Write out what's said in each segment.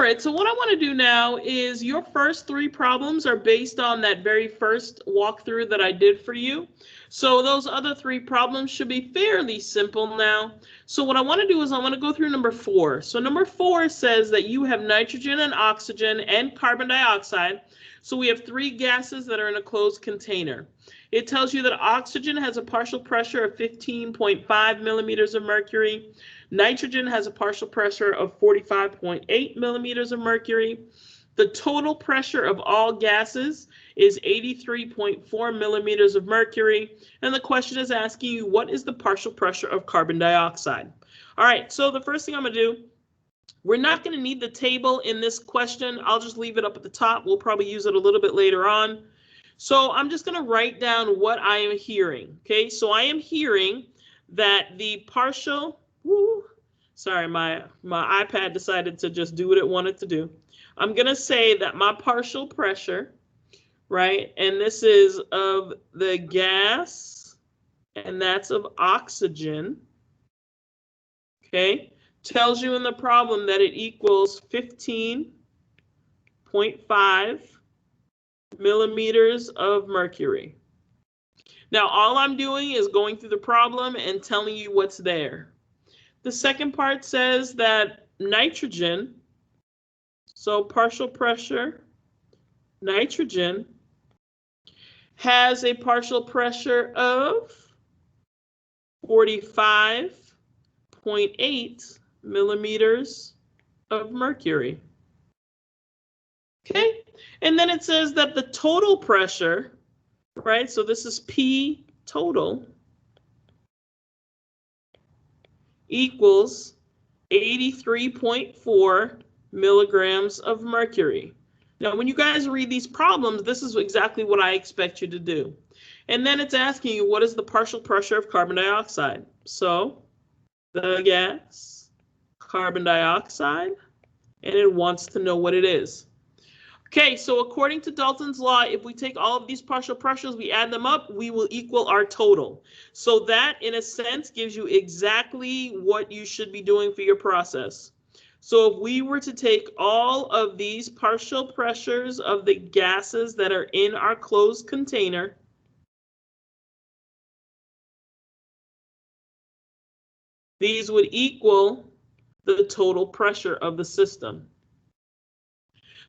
right, so what I want to do now is your first three problems are based on that very first walkthrough that I did for you. So those other three problems should be fairly simple now. So what I want to do is I want to go through number 4. So number 4 says that you have nitrogen and oxygen and carbon dioxide. So we have three gases that are in a closed container. It tells you that oxygen has a partial pressure of 15.5 millimeters of mercury. Nitrogen has a partial pressure of 45.8 millimeters of mercury. The total pressure of all gases is 83.4 millimeters of mercury. And the question is asking you, what is the partial pressure of carbon dioxide? All right, so the first thing I'm going to do, we're not going to need the table in this question. I'll just leave it up at the top. We'll probably use it a little bit later on. So I'm just going to write down what I am hearing. Okay, so I am hearing that the partial, sorry, my iPad decided to just do what it wanted to do. I'm going to say that my partial pressure, right, and this is of the gas, and that's of oxygen, okay, tells you in the problem that it equals 15.5 millimeters of mercury. Now, all I'm doing is going through the problem and telling you what's there. The second part says that nitrogen, so partial pressure, nitrogen, has a partial pressure of 45.8 millimeters of mercury. Okay, and then it says that the total pressure, right, so this is P total, equals 83.4 milligrams of mercury. Now, when you guys read these problems, this is exactly what I expect you to do. And then it's asking you, what is the partial pressure of carbon dioxide? So the gas, carbon dioxide, and it wants to know what it is. Okay, so according to Dalton's law, if we take all of these partial pressures, we add them up, we will equal our total. So that, in a sense, gives you exactly what you should be doing for your process. So if we were to take all of these partial pressures of the gases that are in our closed container, these would equal the total pressure of the system.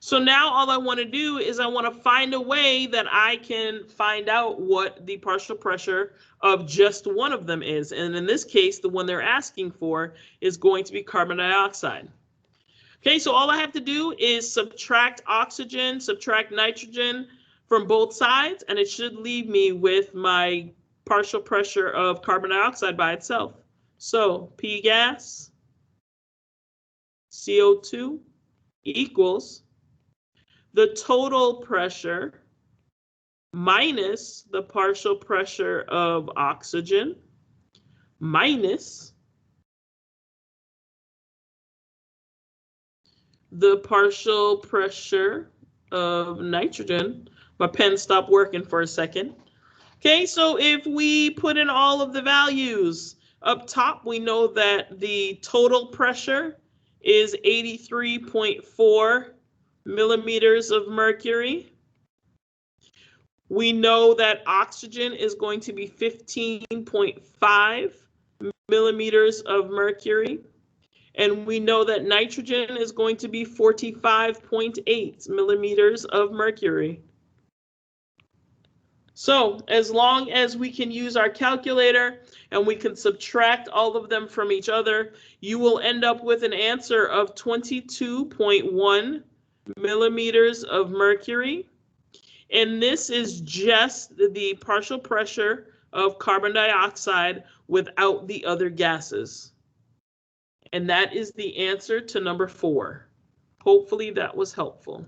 So now all I want to do is I want to find a way that I can find out what the partial pressure of just one of them is. And in this case, the one they're asking for is going to be carbon dioxide. Okay, so all I have to do is subtract oxygen, subtract nitrogen from both sides, and it should leave me with my partial pressure of carbon dioxide by itself. So P gas, CO2 equals the total pressure minus the partial pressure of oxygen minus the partial pressure of nitrogen. My pen stopped working for a second. Okay, so if we put in all of the values up top, we know that the total pressure is 83.4 millimeters of mercury. We know that oxygen is going to be 15.5 millimeters of mercury. And we know that nitrogen is going to be 45.8 millimeters of mercury. So as long as we can use our calculator and we can subtract all of them from each other, you will end up with an answer of 22.1 millimeters of mercury. And this is just the partial pressure of carbon dioxide without the other gases. And that is the answer to number 4. Hopefully that was helpful.